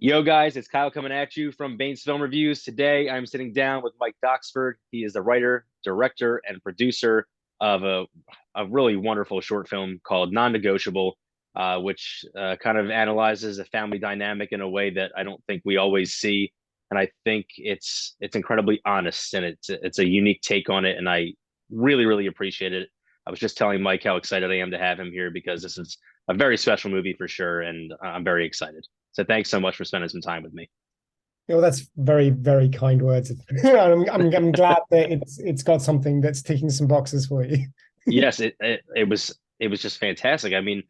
Yo, guys, it's Kyle coming at you from Bane's Film Reviews. Today, I'm sitting down with Mike Doxford. He is the writer, director, and producer of a really wonderful short film called Non-Negotiable, which kind of analyzes a family dynamic in a way that I don't think we always see. And I think it's incredibly honest and it's a unique take on it. And I really appreciate it. I was just telling Mike how excited I am to have him here because this is a very special movie for sure, and I'm very excited. So thanks so much for spending some time with me. Well, that's very kind words. I'm glad that it's got something that's ticking some boxes for you. Yes, it was just fantastic. I mean,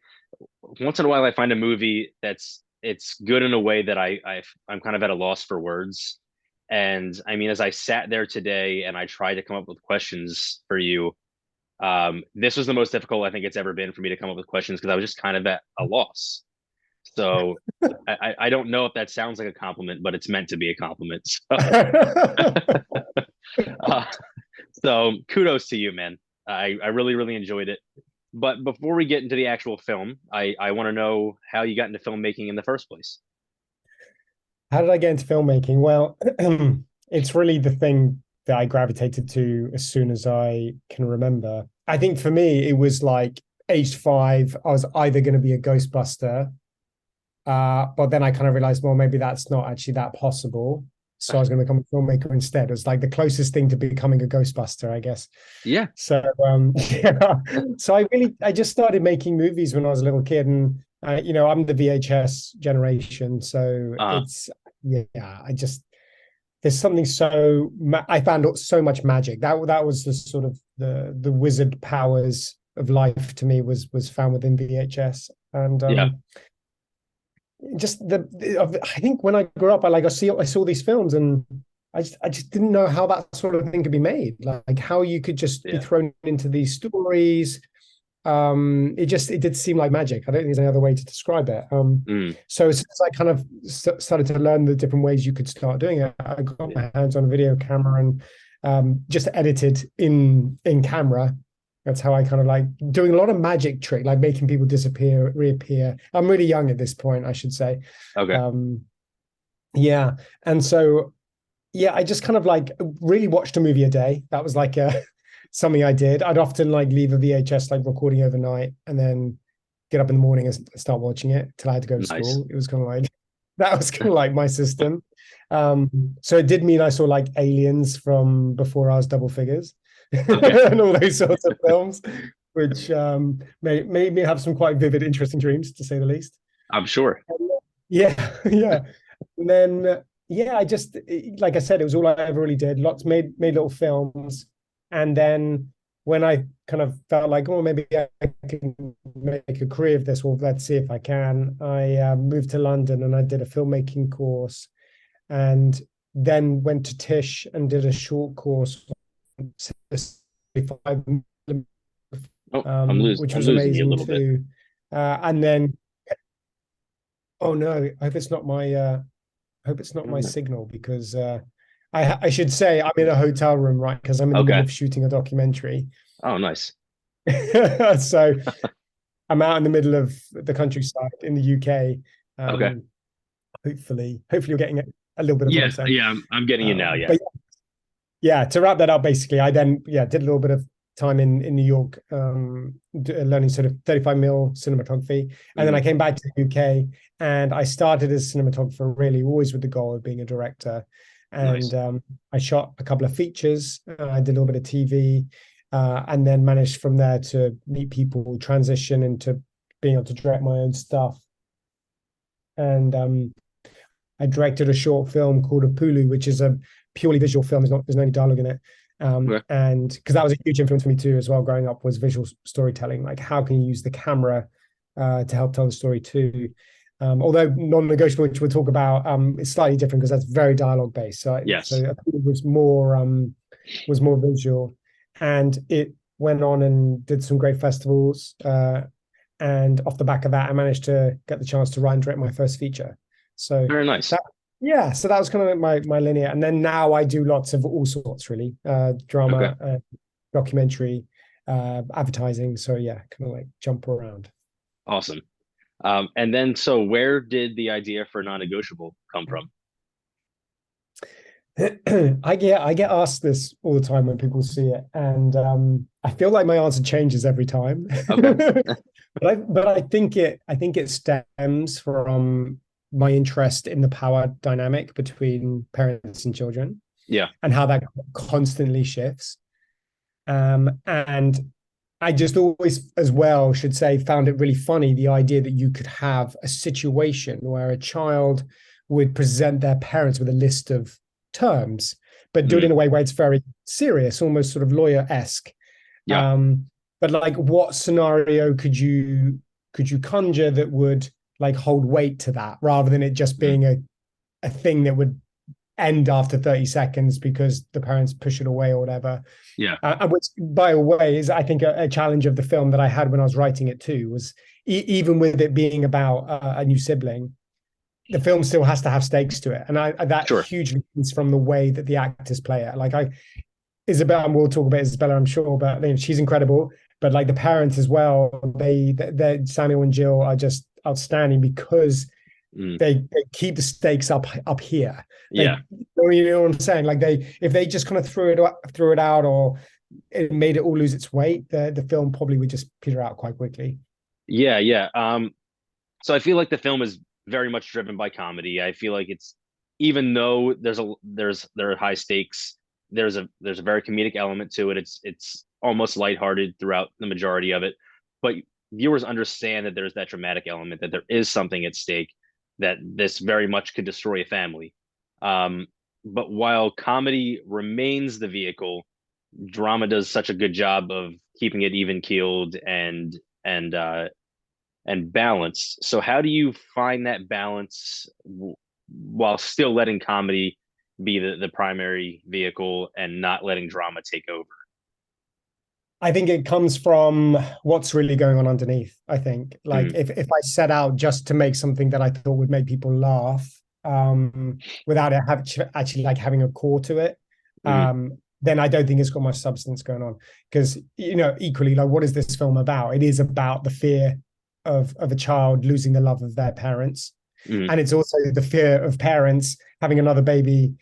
once in a while I find a movie it's good in a way that I'm kind of at a loss for words. And I mean, as I sat there today and I tried to come up with questions for you, this was the most difficult I think it's ever been for me to come up with questions because I was just kind of at a loss. So I don't know if that sounds like a compliment, but it's meant to be a compliment. Uh, so kudos to you, man. I really enjoyed it. But before we get into the actual film, I want to know how you got into filmmaking in the first place. How did I get into filmmaking? Well, it's really the thing that I gravitated to as soon as I can remember. I think for me, it was like aged 5, I was either going to be a Ghostbuster, but then I kind of realized, well, maybe that's not actually that possible. So I was going to become a filmmaker instead. It was like the closest thing to becoming a Ghostbuster, I guess. Yeah. So yeah. So I just started making movies when I was a little kid, and I'm the VHS generation, so Uh, it's yeah. There's something I found so much magic. That was the sort of the wizard powers of life to me was found within VHS, and yeah. just I think when I grew up, I saw these films, and I just didn't know how that sort of thing could be made, like how you could just be Yeah. thrown into these stories. It did seem like magic. I don't think there's any other way to describe it. Mm, So as soon as I kind of started to learn the different ways you could start doing it, I got yeah. my hands on a video camera and just edited in camera. That's how I kind of like doing a lot of magic trick, like making people disappear, reappear. I'm really young at this point, I should say. Okay. Um, yeah. And so, yeah, I just kind of like really watched a movie a day. That was like something I did. I'd often like leave a VHS like recording overnight and then get up in the morning and start watching it till I had to go to Nice. school. It was kind of like that was kind of like my system. So it did mean I saw like Aliens from before I was double figures Okay. and all those sorts of films, which made me have some quite vivid, interesting dreams, to say the least. I'm sure. Yeah, yeah. And then yeah, like I said, it was all I ever really did. Lots made little films, and then when I kind of felt like, oh, maybe I can make a career of this, well, let's see if I can. I moved to London and I did a filmmaking course, and then went to Tisch and did a short course, 65, Oh, I'm which was losing you a amazing little bit. too. And then, oh no, I hope it's not my Mm. signal, because I should say I'm in a hotel room, right? Because I'm in the middle Okay. of shooting a documentary. Oh, nice. So I'm out in the middle of the countryside in the UK. Okay. Hopefully you're getting a little bit of Yeah, voice there. yeah, I'm getting you now. Yeah. But yeah, to wrap that up, basically, I then did a little bit of time in New York, learning sort of 35 mil cinematography, and then I Hmm. came back to the UK and I started as a cinematographer, really always with the goal of being a director. Nice. And I shot a couple of features. I did a little bit of TV, and then managed from there to meet people, transition into being able to direct my own stuff. And I directed a short film called Apulu, which is a purely visual film. There's no any dialogue in it. Okay. And because that was a huge influence for me too, as well, growing up, was visual storytelling. Like, how can you use the camera to help tell the story too? Although non-negotiable, which we'll talk about, is slightly different because that's very dialogue based. So Yes. it was more visual, and it went on and did some great festivals. And off the back of that, I managed to get the chance to write and direct my first feature. So Very nice. that, yeah, so that was kind of my linear. And then now I do lots of all sorts, really, Okay. drama, documentary, advertising. So yeah, kind of like jump around. Awesome. And then, so where did the idea for non-negotiable come from? I get asked this all the time when people see it, and I feel like my answer changes every time. Okay. But I think it stems from my interest in the power dynamic between parents and children Yeah. and how that constantly shifts. And I just always, as well, should say, found it really funny the idea that you could have a situation where a child would present their parents with a list of terms, but do it Mm. in a way where it's very serious, almost sort of lawyer-esque. Yeah. Um, but like, what scenario could you conjure that would like hold weight to that, rather than it just Mm. being a thing that would end after 30 seconds because the parents push it away or whatever. Yeah. Which, by the way, is I think a challenge of the film that I had when I was writing it too. Was even with it being about a new sibling, the film still has to have stakes to it, and that Sure. hugely comes from the way that the actors play it. Like Isabella, and we'll talk about Isabella, I'm sure, but you know, she's incredible. But like the parents as well, they Samuel and Jill are just outstanding because Mm. they keep the stakes up here. Yeah. They, you know what I'm saying? Like if they just kind of threw it out, or it made it all lose its weight, the film probably would just peter out quite quickly. Yeah. Yeah. So I feel like the film is very much driven by comedy. I feel like it's, even though there are high stakes, there's a very comedic element to it. It's almost lighthearted throughout the majority of it, but viewers understand that there's that dramatic element, that there is something at stake, that this very much could destroy a family. Um, but while comedy remains the vehicle, drama does such a good job of keeping it even keeled and and balance. So how do you find that balance while still letting comedy be the primary vehicle and not letting drama take over? I think it comes from what's really going on underneath. I think, like, Mm, if I set out just to make something that I thought would make people laugh, without it actually like having a core to it, mm, then I don't think it's got much substance going on. Because, you know, equally, like, what is this film about? It is about the fear of a child losing the love of their parents, mm, and it's also the fear of parents having another baby.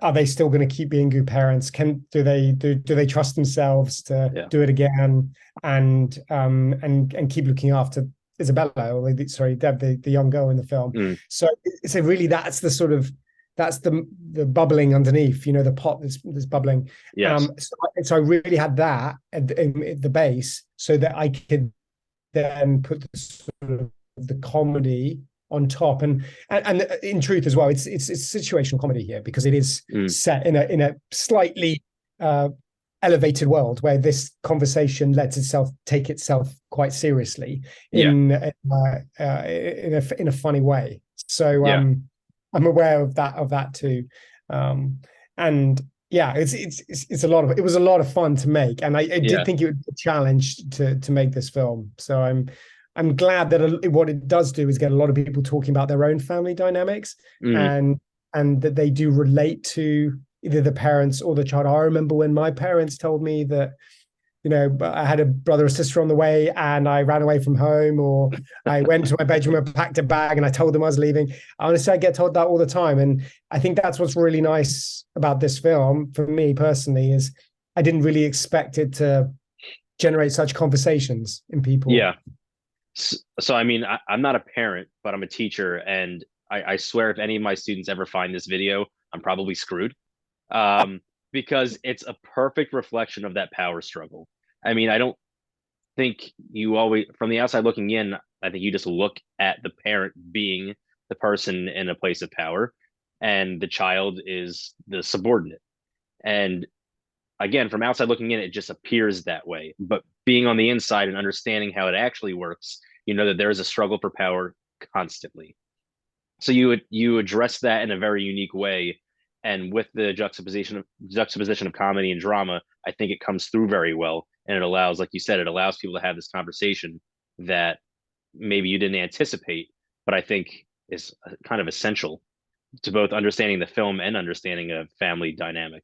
Are they still going to keep being good parents? Do they trust themselves to yeah. do it again, and keep looking after Isabella, or sorry, Deb, the young girl in the film? Mm, So really, that's the bubbling underneath, you know, the pot that's bubbling. yes. So I really had that at the base, so that I could then put the sort of the comedy on top, and in truth as well, it's situational comedy here, because it is Mm, set in a slightly uh, elevated world where this conversation lets itself take itself quite seriously yeah. in a funny way. So Yeah. I'm aware of that too, and yeah, it's a lot of, it was a lot of fun to make, and I did Yeah. think it would be a challenge to make this film. So I'm glad that what it does do is get a lot of people talking about their own family dynamics, Mm, and that they do relate to either the parents or the child. I remember when my parents told me that, you know, I had a brother or sister on the way and I ran away from home, or I went to my bedroom and packed a bag and I told them I was leaving. Honestly, I get told that all the time. And I think that's what's really nice about this film for me personally, is I didn't really expect it to generate such conversations in people. yeah. So, I mean, I'm not a parent, but I'm a teacher, and I swear if any of my students ever find this video, I'm probably screwed. Um, because it's a perfect reflection of that power struggle. I mean, I don't think you always, from the outside looking in, I think you just look at the parent being the person in a place of power, and the child is the subordinate. And again, from outside looking in, it just appears that way. But being on the inside and understanding how it actually works, you know that there is a struggle for power constantly. So you address that in a very unique way, and with the juxtaposition of comedy and drama, I think it comes through very well, and it allows, like you said, it allows people to have this conversation that maybe you didn't anticipate, but I think is kind of essential to both understanding the film and understanding a family dynamic.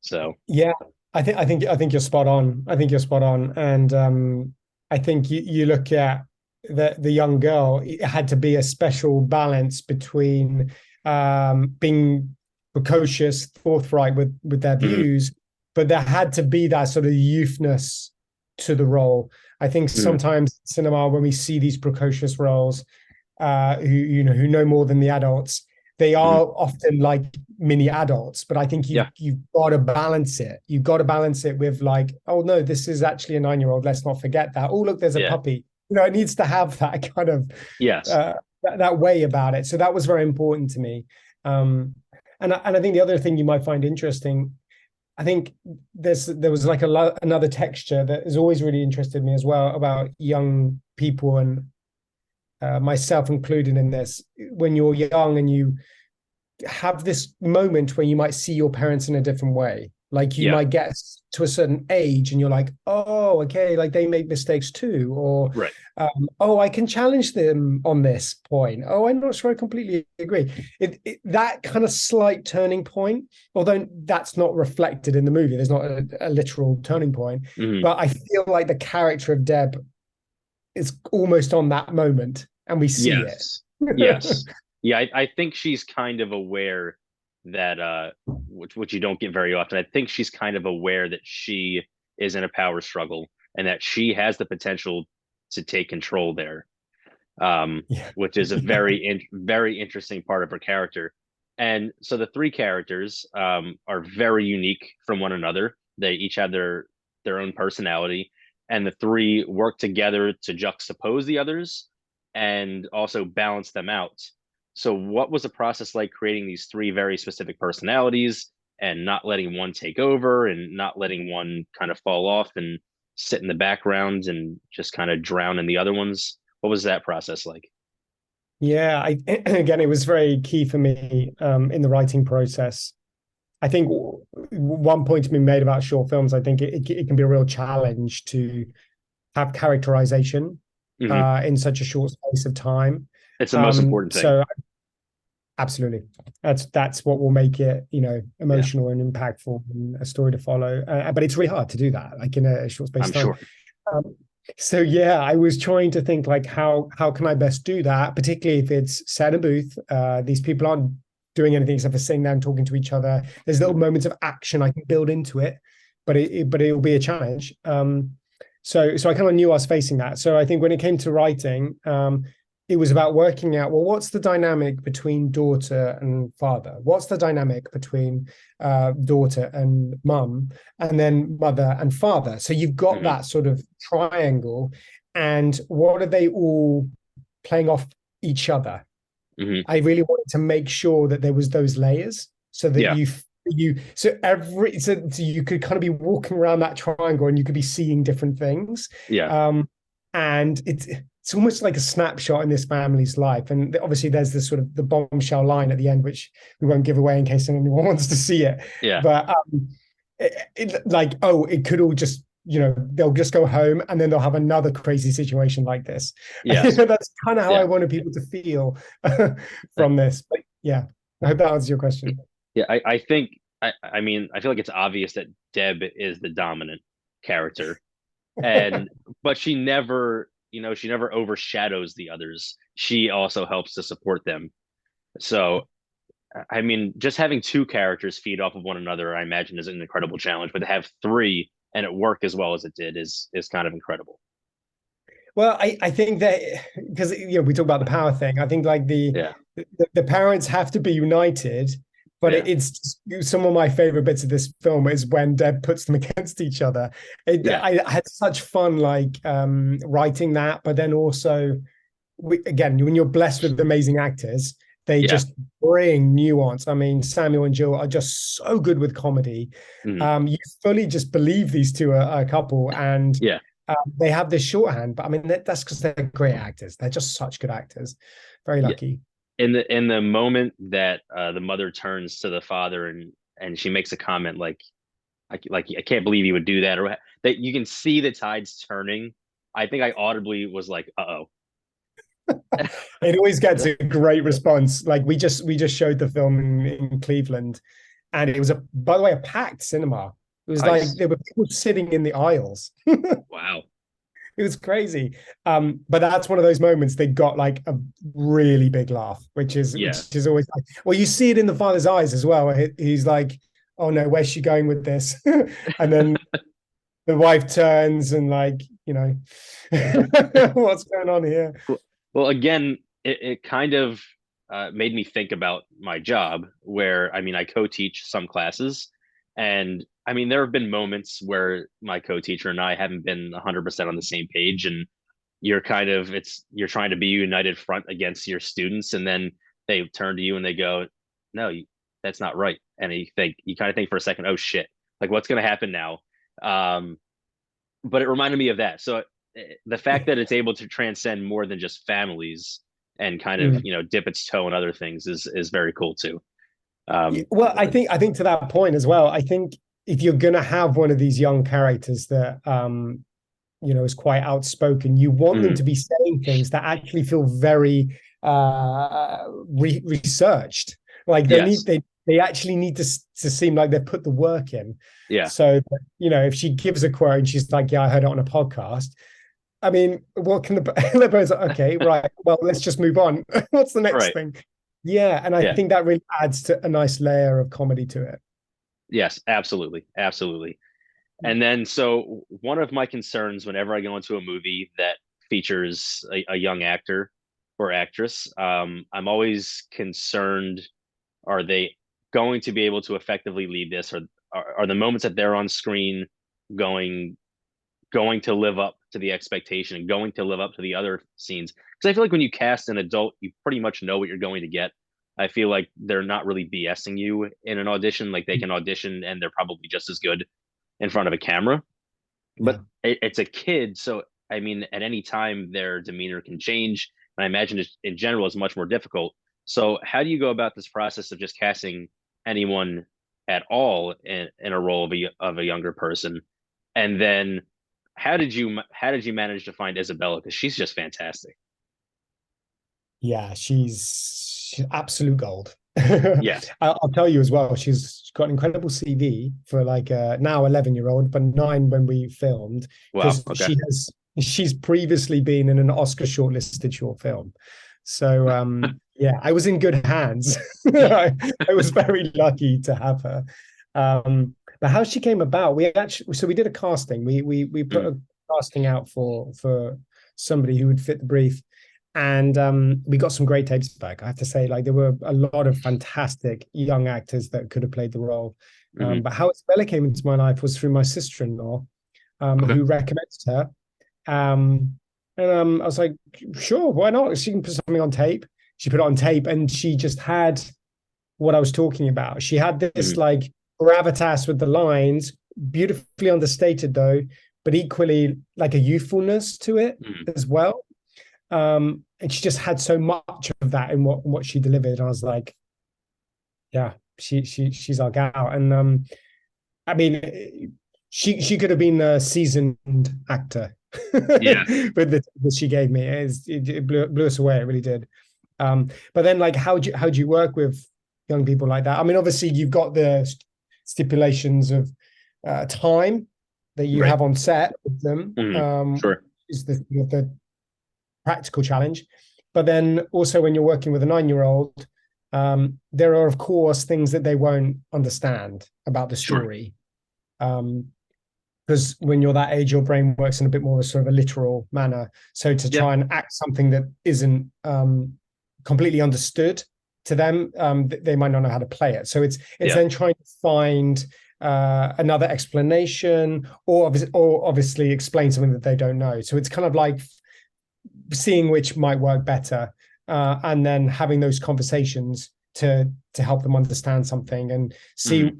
So Yeah, I think you're spot on. I think you're spot on. And I think you look at the young girl, it had to be a special balance between being precocious, forthright with their Hmm. views, but there had to be that sort of youthness to the role. I think Hmm. sometimes in cinema, when we see these precocious roles, who know more than the adults, they Hmm. are often like mini adults. But I think Yeah. you've got to balance it. You've got to balance it with like, oh no, this is actually a 9-year-old. Let's not forget that. Oh look, there's a Yeah. puppy. It needs to have that kind of Yes. that way about it. So that was very important to me. And I think the other thing you might find interesting, I think there was like another texture that has always really interested me as well about young people, and myself included in this. When you're young and you have this moment where you might see your parents in a different way. Like you Yeah. might get to a certain age and you're like, oh, okay, like they make mistakes too. Or, Right. oh, I can challenge them on this point. Oh, I'm not sure I completely agree. That kind of slight turning point, although that's not reflected in the movie, there's not a literal turning point. Hmm. But I feel like the character of Deb is almost on that moment and we see it. Yes. Yes. Yeah, I think she's kind of aware that which you don't get very often. I think she's kind of aware that she is in a power struggle and that she has the potential to take control there. Yeah. Which is a Yeah. very interesting part of her character. And so the three characters are very unique from one another. They each have their own personality, and the three work together to juxtapose the others and also balance them out. So, what was the process like creating these three very specific personalities and not letting one take over and not letting one kind of fall off and sit in the background and just kind of drown in the other ones? What was that process like? Yeah, again, it was very key for me in the writing process. I think one point to be made about short films, I think it can be a real challenge to have characterization Hmm. in such a short space of time. It's the most important thing. So absolutely, that's what will make it, Yeah, emotional and impactful and a story to follow. But it's really hard to do that, like in a short space I'm of time. sure. Um, so yeah, I was trying to think like how can I best do that, particularly if it's set in a booth. These people aren't doing anything except for sitting there and talking to each other. There's little moments of action I can build into it, but it'll be a challenge. So I kind of knew I was facing that. So I think when it came to writing, it was about working out, well, what's the dynamic between daughter and father? What's the dynamic between daughter and mum, and then mother and father? So you've got Hmm. that sort of triangle, and what are they all playing off each other? Hmm. I really wanted to make sure that there was those layers so that Yeah, so you could kind of be walking around that triangle and you could be seeing different things. yeah, And it's almost like a snapshot in this family's life. And obviously there's this sort of the bombshell line at the end, which we won't give away in case anyone wants to see it. yeah, But like, oh, it could all just, they'll just go home and then they'll have another crazy situation like this. yes, That's kind of how I yeah, wanted people to feel from this. But yeah, I hope that answers your question. yeah. I think I mean I feel like it's obvious that Deb is the dominant character, and but she never overshadows the others. She also helps to support them. So I mean, just having two characters feed off of one another, I imagine, is an incredible challenge. But to have three and it work as well as it did is kind of incredible. Well, I think that because we talk about the power thing. I think like Yeah, the parents have to be united, but yeah, it's just, some of my favorite bits of this film is when Deb puts them against each other. yeah, I had such fun like writing that, but then also again, when you're blessed with amazing actors, they yeah. just bring nuance. I mean, Samuel and Jill are just so good with comedy. Mhm. You fully just believe these two are a couple, and Yeah. they have this shorthand. But I mean, that's because they're great actors. They're just such good actors. Very Yeah. lucky. In the moment that the mother turns to the father and she makes a comment like I can't believe you would do that, or that you can see the tides turning. I think I audibly was like, "Uh-oh." It always gets a great response. Like we just showed the film in Cleveland, and it was by the way a packed cinema. It was like Nice. there were people sitting in the aisles. Wow. It was crazy. But that's one of those moments they got like a really big laugh, Yeah. which is always like, well, you see it in the father's eyes as well. He's like, oh no, where's she going with this? And then the wife turns and like, what's going on here? Well, again, it kind of made me think about my job, where I mean, I co-teach some classes, and I mean, there have been moments where my co-teacher and I haven't been 100% on the same page, and you're trying to be a united front against your students, and then they turn to you and they go, "No, that's not right," and you kind of think for a second, "Oh shit, like what's going to happen now?" Um, but it reminded me of that. So the fact that it's able to transcend more than just families and kind of Mm. dip its toe in other things is very cool too. Um, Well, I think to that point as well, I think if you're gonna have one of these young characters that is quite outspoken, you want them mm, to be saying things that actually feel very researched. Like yes, they actually need to seem like they've put the work in. yeah, So if she gives a quote and she's like, "Yeah, I heard it on a podcast." I mean, what can the person's like, okay, right. Well, let's just move on. What's the next right, thing? Yeah, and I yeah, think that really adds to a nice layer of comedy to it. yes, absolutely, absolutely. And then, so one of my concerns whenever I go into a movie that features a young actor or actress, I'm always concerned: are they going to be able to effectively lead this, or are the moments that they're on screen going going to live up to the expectation and going to live up to the other scenes? Because I feel like when you cast an adult, you pretty much know what you're going to get. I feel like they're not really BSing you in an audition. Like they can audition and they're probably just as good in front of a camera. But Yeah. it's a kid, so I mean, at any time their demeanor can change. And I imagine in general it's much more difficult. So how do you go about this process of just casting anyone at all in a role of a younger person? And then how did you manage to find Izabella? Because she's just fantastic. Yeah, she's absolute gold. Yeah. I'll tell you as well, she's got an incredible CV for like a now 11-year-old, but 9 when we filmed, Wow. because Okay. she's previously been in an Oscar shortlisted short film. So yeah, I was in good hands. I was very lucky to have her. But how she came about, we did a casting. We put Mm, a casting out for somebody who would fit the brief, and we got some great tapes back. I have to say, like there were a lot of fantastic young actors that could have played the role. hmm. But how Isabella came into my life was through my sister-in-law, Okay. who recommended her. And I was like, sure, why not? She can put something on tape. She put it on tape, and she just had what I was talking about. She had this Hmm. like gravitas with the lines, beautifully understated though, but equally like a youthfulness to it Hmm. as well. And she just had so much of that in what she delivered. I was like, yeah, she's our gal. And I mean, she could have been a seasoned actor Yeah. with the that she gave me. It blew us away. It really did. But then, like, how do you work with young people like that? I mean, obviously, you've got the stipulations of time that you Right. have on set with them. Hmm. Sure. Is the practical challenge. But then also when you're working with a 9-year-old, there are of course things that they won't understand about the Sure. story. Because when you're that age, your brain works in a bit more of a sort of a literal manner. So to Yeah. try and act something that isn't completely understood to them, they might not know how to play it. So it's Yeah. then trying to find another explanation, or obviously explain something that they don't know. So it's kind of like seeing which might work better, and then having those conversations to help them understand something and see, Hmm.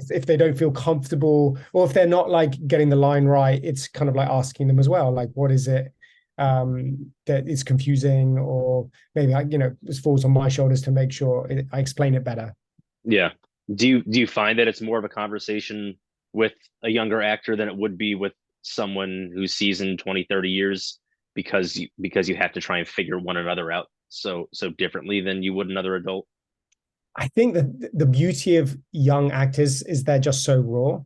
if they don't feel comfortable or if they're not like getting the line right. It's kind of like asking them as well, like what is it that is confusing, or maybe this falls on my shoulders to make sure I explain it better. Yeah. Do you find that it's more of a conversation with a younger actor than it would be with someone who's seasoned 20, 30 years, because you have to try and figure one another out so differently than you would another adult? I think that the beauty of young actors is they're just so raw.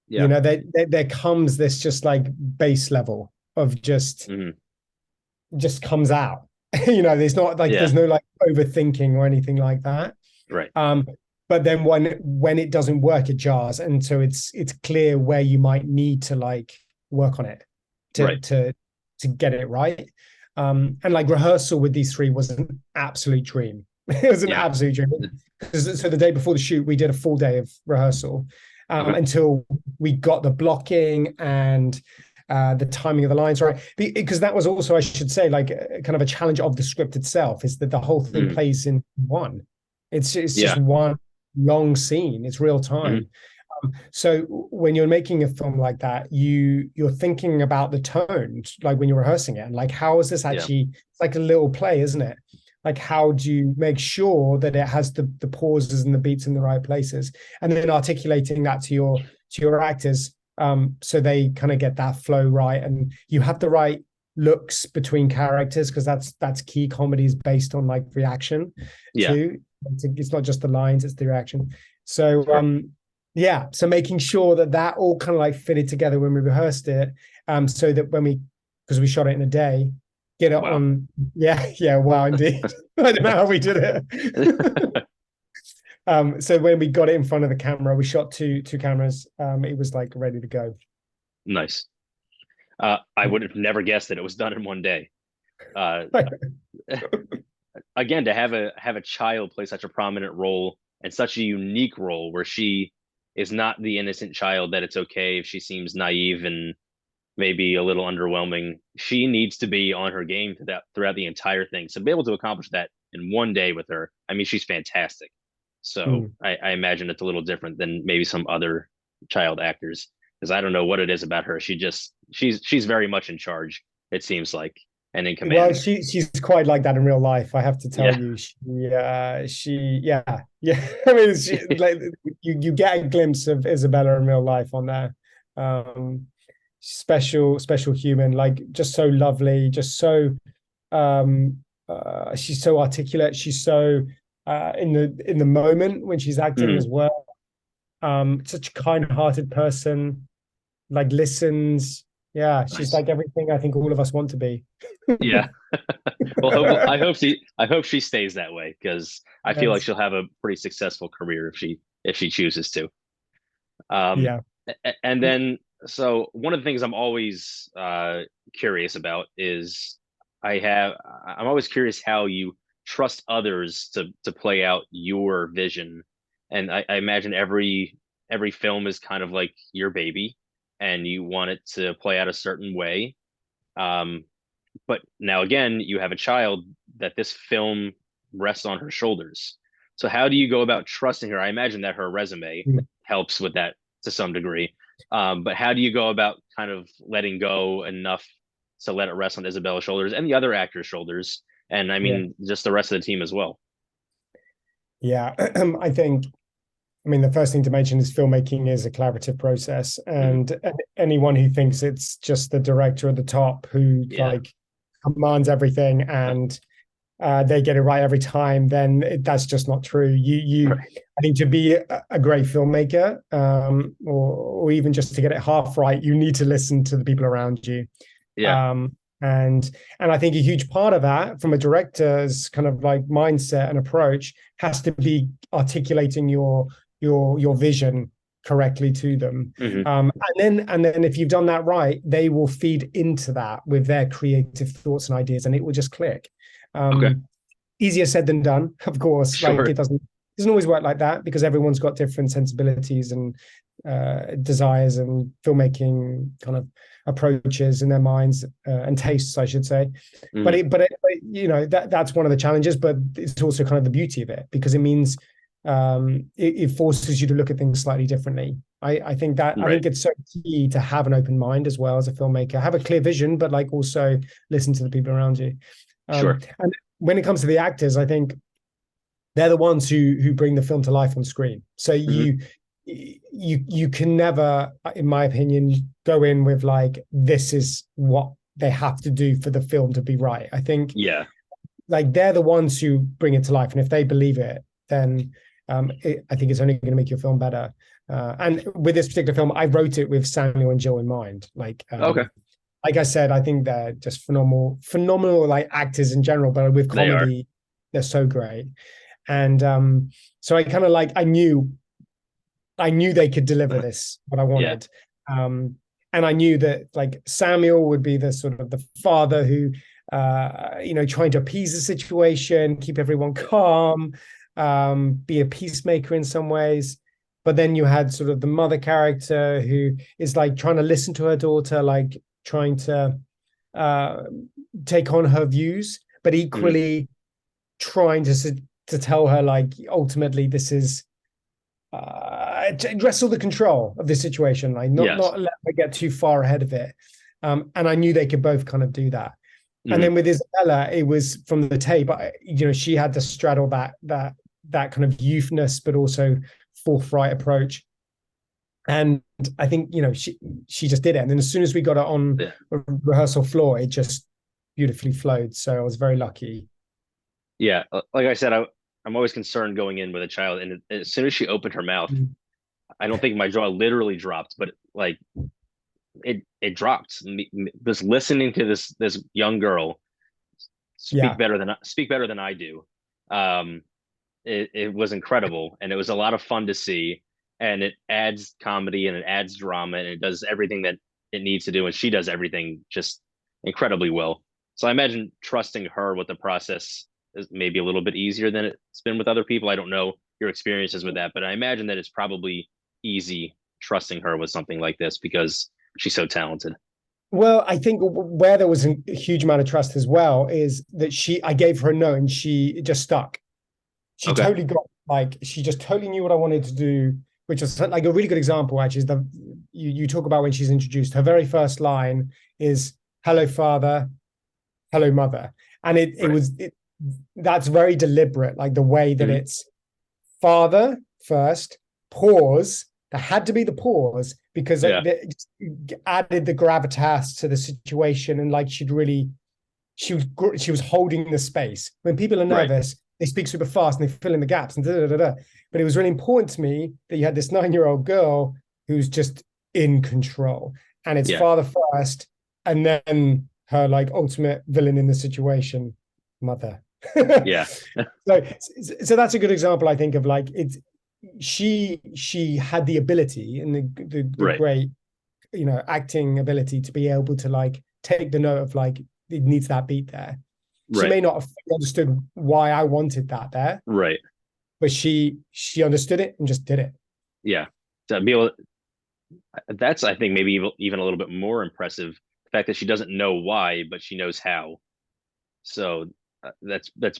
Yeah. There comes this just like base level. of Hmm. just comes out. There's not like Yeah. there's no like overthinking or anything like that. Right. Um, but then when it doesn't work, it jars, and so it's clear where you might need to like work on it to Right. to to get it right. And like rehearsal with these three was an absolute dream. It was an Yeah. absolute dream. So the day before the shoot, we did a full day of rehearsal Okay. until we got the blocking and the timing of the lines right. Because that was also, I should say, like kind of a challenge of the script itself, is that the whole thing Mm. plays in one. It's just Yeah. one long scene. It's real Hmm. time. So when you're making a film like that, you're thinking about the tone, like when you're rehearsing it, and like how is this Yeah. actually? It's like a little play, isn't it? Like how do you make sure that it has the pauses and the beats in the right places, and then articulating that to your actors, so they kind of get that flow right, and you have the right looks between characters, because that's key. Comedy is based on like reaction Yeah. too. It's not just the lines, it's the reaction. So Sure. yeah, so making sure that all kind of like fitted together when we rehearsed it, so that because we shot it in a day, get it Wow. on. Yeah, yeah, wow, indeed. I don't know how we did it. So when we got it in front of the camera, we shot two cameras. It was like ready to go. Nice. I would have never guessed that it was done in one day. Uh, Again, to have a child play such a prominent role and such a unique role where she is not the innocent child that it's okay if she seems naive and maybe a little underwhelming. She needs to be on her game throughout the entire thing. So to be able to accomplish that in one day with her, I mean, she's fantastic. So Mm. I imagine it's a little different than maybe some other child actors, because I don't know what it is about her. She's very much in charge, it seems like, and in Well, command. she's quite like that in real life, I have to tell Yeah. you. She yeah, yeah. I mean, like you get a glimpse of Izabella in real life on there. Um, special human, like just so lovely, just so she's so articulate. She's so in the moment when she's acting Mhm. as well. Such a kind-hearted person, like listens. Yeah, she's Nice. like everything I think all of us want to be. Yeah. Well, I hope she stays that way, because I feel like Yes. she'll have a pretty successful career if she chooses to. Um, Yeah. and then, so one of the things I'm always curious about is I'm always curious how you trust others to play out your vision. And I imagine every film is kind of like your baby, and you want it to play out a certain way. Um, but now again, you have a child that this film rests on her shoulders. So how do you go about trusting her? I imagine that her resume helps with that to some degree. But how do you go about kind of letting go enough to let it rest on Isabella's shoulders and the other actors' shoulders? And I Yeah. mean, just the rest of the team as well. Yeah. I mean, the first thing to mention is filmmaking is a collaborative process, Mhm. and anyone who thinks it's just the director at the top who Yeah. like commands everything and they get it right every time, then that's just not true. Right. I think to be a great filmmaker, or even just to get it half right, you need to listen to the people around you. Yeah. Um, and I think a huge part of that, from a director's kind of like mindset and approach, has to be articulating your vision correctly to them. Hmm. And then if you've done that right, they will feed into that with their creative thoughts and ideas, and it will just click. Okay. Easier said than done, of course. Like Sure. it doesn't always work like that, because everyone's got different sensibilities and desires and filmmaking kind of approaches in their minds, and tastes, I should say. But Hmm. that's one of the challenges, but it's also kind of the beauty of it, because it means it forces you to look at things slightly differently. I Right. think it's so key to have an open mind as well as a filmmaker, have a clear vision, but like also listen to the people around you. Sure. And when it comes to the actors, I think they're the ones who bring the film to life on screen. So Hmm. you can never, in my opinion, go in with like, this is what they have to do for the film to be right. I think Yeah. like they're the ones who bring it to life, and if they believe it, then I think it's only going to make your film better. And with this particular film, I wrote it with Samuel and Jill in mind. Like Okay. like I said, I think they're just phenomenal like actors in general, but with They are. comedy, they're so great. And so I kind of like I knew they could deliver this what I Yeah. wanted. Um, and I knew that like Samuel would be the sort of the father who trying to appease the situation, keep everyone calm, be a peacemaker in some ways. But then you had sort of the mother character who is like trying to listen to her daughter, like trying to uh, take on her views, but Mhm. equally trying to tell her like ultimately this is to wrestle the control of the situation, like Yes. not let her get too far ahead of it. And I knew they could both kind of do that. And Mhm. then with Izabella, it was from the tape. She had to straddle that kind of youthness, but also forthright approach. And I think she just did it. And then as soon as we got it on Yeah. a rehearsal floor, it just beautifully flowed. So I was very lucky. Yeah. Like I said, I'm always concerned going in with a child, and as soon as she opened her mouth, Mm. I don't think my jaw literally dropped, but like it dropped. Just listening to this young girl Yeah. speak better than I do. Um, it was incredible, and it was a lot of fun to see. And it adds comedy and it adds drama and it does everything that it needs to do, and she does everything just incredibly well. So I imagine trusting her with the process is maybe a little bit easier than it's been with other people. I don't know your experiences with that, but I imagine that it's probably easy trusting her with something like this because she's so talented. Well, I think where there was a huge amount of trust as well is that I gave her a no and she just stuck. She Okay. totally got like she just totally knew what I wanted to do, which is like a really good example. Actually, is you talk about when she's introduced. Her very first line is "Hello, father. Hello, mother," and Right. that's very deliberate. Like the way that Mm-hmm. it's father first, pause. There had to be the pause because Yeah. it added the gravitas to the situation, and like she was holding the space. When people are Right. nervous, they speak super fast and they fill in the gaps and da, da, da, da. But it was really important to me that you had this 9-year-old girl who's just in control, and it's Yeah. father first, and then her like ultimate villain in the situation, mother. Yeah. so so that's a good example, I think, of like it's she had the ability and the Right. great acting ability to be able to like take the note of like it needs that beat there. She Right. may not have fully understood why I wanted that there, Right. but she understood it and just did it. Yeah. To be able, that's I think maybe even a little bit more impressive. The fact that she doesn't know why, but she knows how. So that's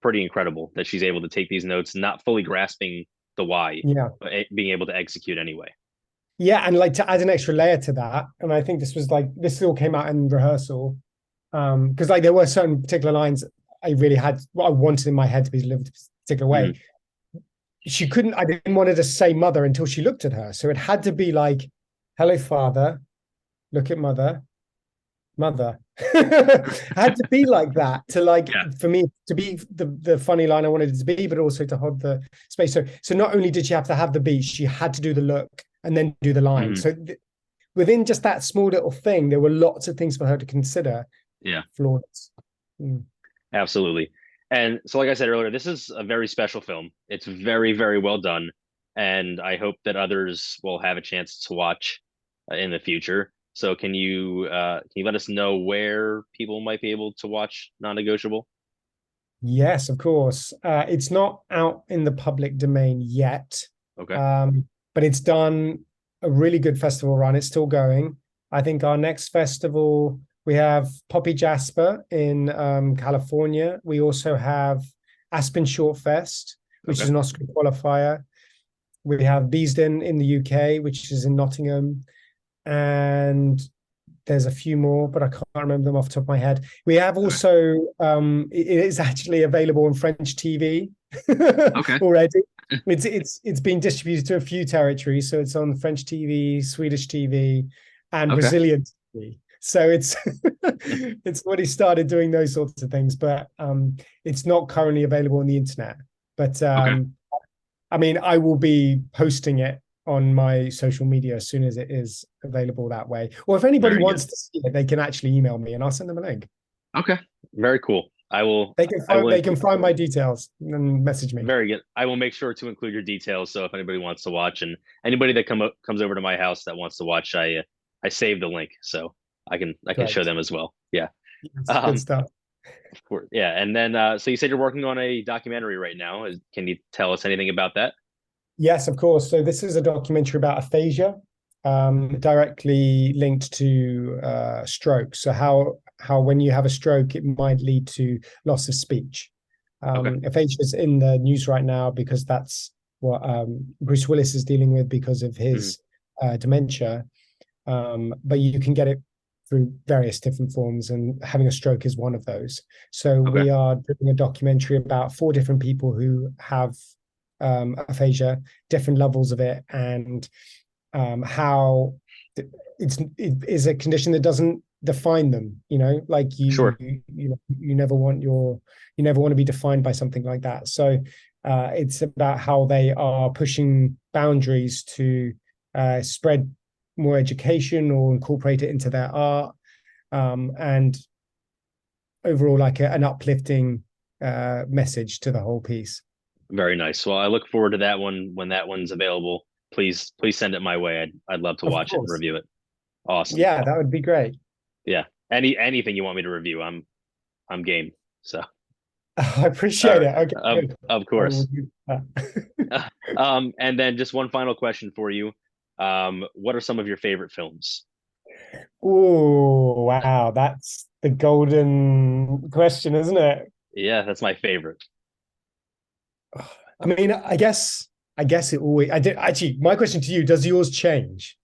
pretty incredible that she's able to take these notes, not fully grasping the why, Yeah. but being able to execute anyway. Yeah, and like to add an extra layer to that, and I think this all came out in rehearsal. Because like there were certain particular lines I really had what I wanted in my head to be delivered a particular way. Mm-hmm. I didn't want her to say mother until she looked at her. So it had to be like, hello, father, look at mother, mother. It had to be like that to like Yeah. for me to be the funny line I wanted it to be, but also to hold the space. So not only did she have to have the beat, she had to do the look and then do the line. Mm-hmm. So within just that small little thing, there were lots of things for her to consider. Yeah. Flawless. Mm. Absolutely. And so, like I said earlier, this is a very special film. It's very, very well done, and I hope that others will have a chance to watch in the future. So, can you let us know where people might be able to watch Non-Negotiable? Yes, of course. It's not out in the public domain yet, Okay. um, but it's done a really good festival run. It's still going. I think our next festival, we have Poppy Jasper in California. We also have Aspen Short Fest, which is Okay. an Oscar qualifier. We have Beesden in the UK, which is in Nottingham. And there's a few more, but I can't remember them off the top of my head. We have Okay. also it is actually available on French TV Okay. already. It's been distributed to a few territories, so it's on French TV, Swedish TV, and Okay. Brazilian TV. So it's it's already started doing those sorts of things, but it's not currently available on the internet. But Okay. I mean, I will be posting it on my social media as soon as it is available that way. Or if anybody Very good. wants to see it, they can actually email me and I'll send them a link. Okay. Very cool. I will. They can I find will. they can find my details and message me. Very good. I will make sure to include your details. So if anybody wants to watch, and anybody that comes over to my house that wants to watch, I save the link so I can show Great. them as well. Yeah. Yes, good Um. stuff. Of course. Yeah. And then so you said you're working on a documentary right now. Can you tell us anything about that? Yes, of course. So this is a documentary about aphasia, directly linked to stroke. So how when you have a stroke, it might lead to loss of speech. Okay. Aphasia is in the news right now because that's what Bruce Willis is dealing with because of Mhm. his dementia. But you can get it through various different forms, and having a stroke is one of those. So Okay. we are doing a documentary about 4 different people who have aphasia, different levels of it, and how it is a condition that doesn't define them. Like Sure. you never want you never want to be defined by something like that. So it's about how they are pushing boundaries to spread more education or incorporate it into their art, and overall like an uplifting message to the whole piece. Very nice. Well, I look forward to that one when that one's available. Please send it my way. I'd love to Of watch it and course. review it. Awesome. Yeah, that would be great. Yeah. Anything you want me to review, I'm game. So, I all appreciate right. it. Okay, good. Of I will course. do that. And then just one final question for you. What are some of your favorite films? Oh, wow. That's the golden question, isn't it? Yeah, that's my favorite. I mean, I guess it always I did actually my question to you, does yours change?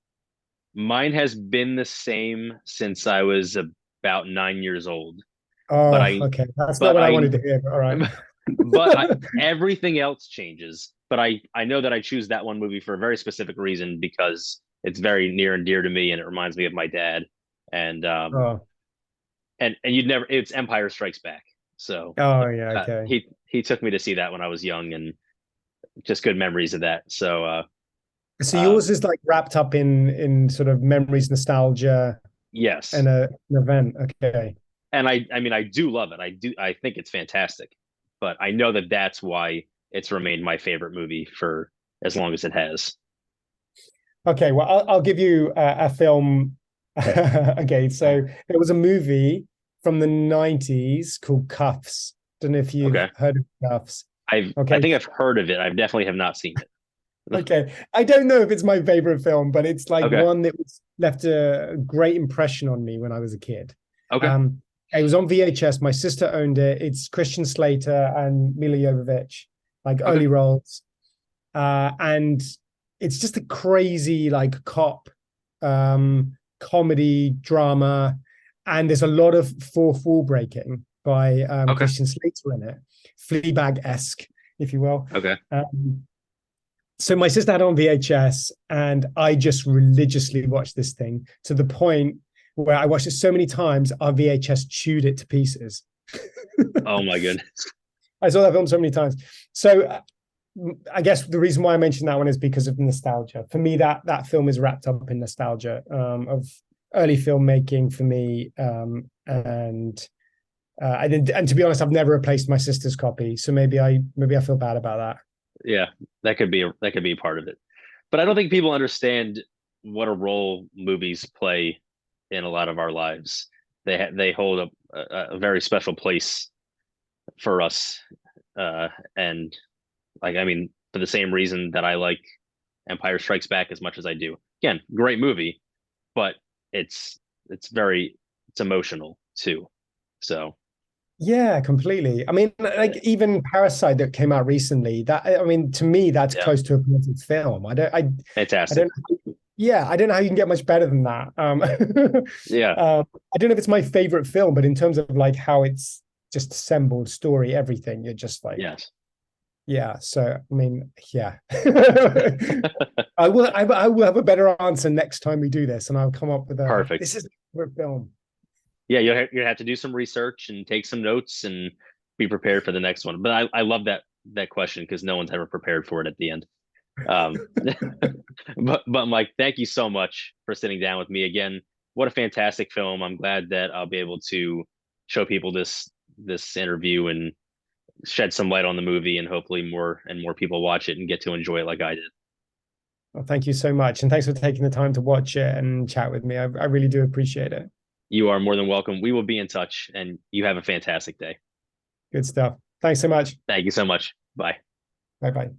Mine has been the same since I was about 9 years old. But Oh, I, okay. That's not but what I I, wanted to hear, but all right. everything else changes. But I know that I choose that one movie for a very specific reason because it's very near and dear to me, and it reminds me of my dad. And Oh, you'd never. It's Empire Strikes Back. So oh yeah, okay. he took me to see that when I was young, and just good memories of that. So So yours um, is like wrapped up in sort of memories, nostalgia, yes, and an event. Okay. and I mean I do love it. I think it's fantastic, but I know that that's why it's remained my favorite movie for as long as it has. Okay, well, I'll give you a film. Okay, so there was a movie from the 90s called Cuffs. Don't know if you've Okay, heard of Cuffs. I Okay, think I've heard of it. I definitely have not seen it. okay. I don't know if it's my favorite film, but it's like Okay, one that was left a great impression on me when I was a kid. okay, Um, it was on VHS. My sister owned it. It's Christian Slater and Mila Jovovich, like okay, early roles. And it's just a crazy like cop comedy drama, and there's a lot of fourth wall breaking by okay, Christian Slater in it, Fleabag-esque, if you will. okay. So my sister had it on VHS, and I just religiously watched this thing to the point where I watched it so many times, our VHS chewed it to pieces. Oh my goodness. I saw that film so many times. So I guess the reason why I mentioned that one is because of nostalgia. For me, that film is wrapped up in nostalgia of early filmmaking for me, and I didn't. And to be honest, I've never replaced my sister's copy, so maybe I feel bad about that. Yeah, that could be a part of it. But I don't think people understand what a role movies play in a lot of our lives. They hold a very special place for us, and like I mean, for the same reason that I like Empire Strikes Back as much as I do. Again, great movie, but it's very it's emotional too. So Yeah, completely. I mean, like yeah, even Parasite that came out recently, that I mean, to me, that's yeah, close to a perfect film. I fantastic. don't, yeah, I don't know how you can get much better than that. Yeah, I don't know if it's my favorite film, but in terms of like how it's just assembled, story, everything, you're just like, yes, yeah. So I mean, yeah, I will have a better answer next time we do this, and I'll come up with perfect. this is a favorite film. Yeah, you have to do some research and take some notes and be prepared for the next one. But I love that question because no one's ever prepared for it at the end. But Mike, thank you so much for sitting down with me again. What a fantastic film. I'm glad that I'll be able to show people this interview and shed some light on the movie, and hopefully more and more people watch it and get to enjoy it like I did. Well, thank you so much. And thanks for taking the time to watch it and chat with me. I really do appreciate it. You are more than welcome. We will be in touch, and you have a fantastic day. Good stuff. Thanks so much. Thank you so much. Bye. Bye bye.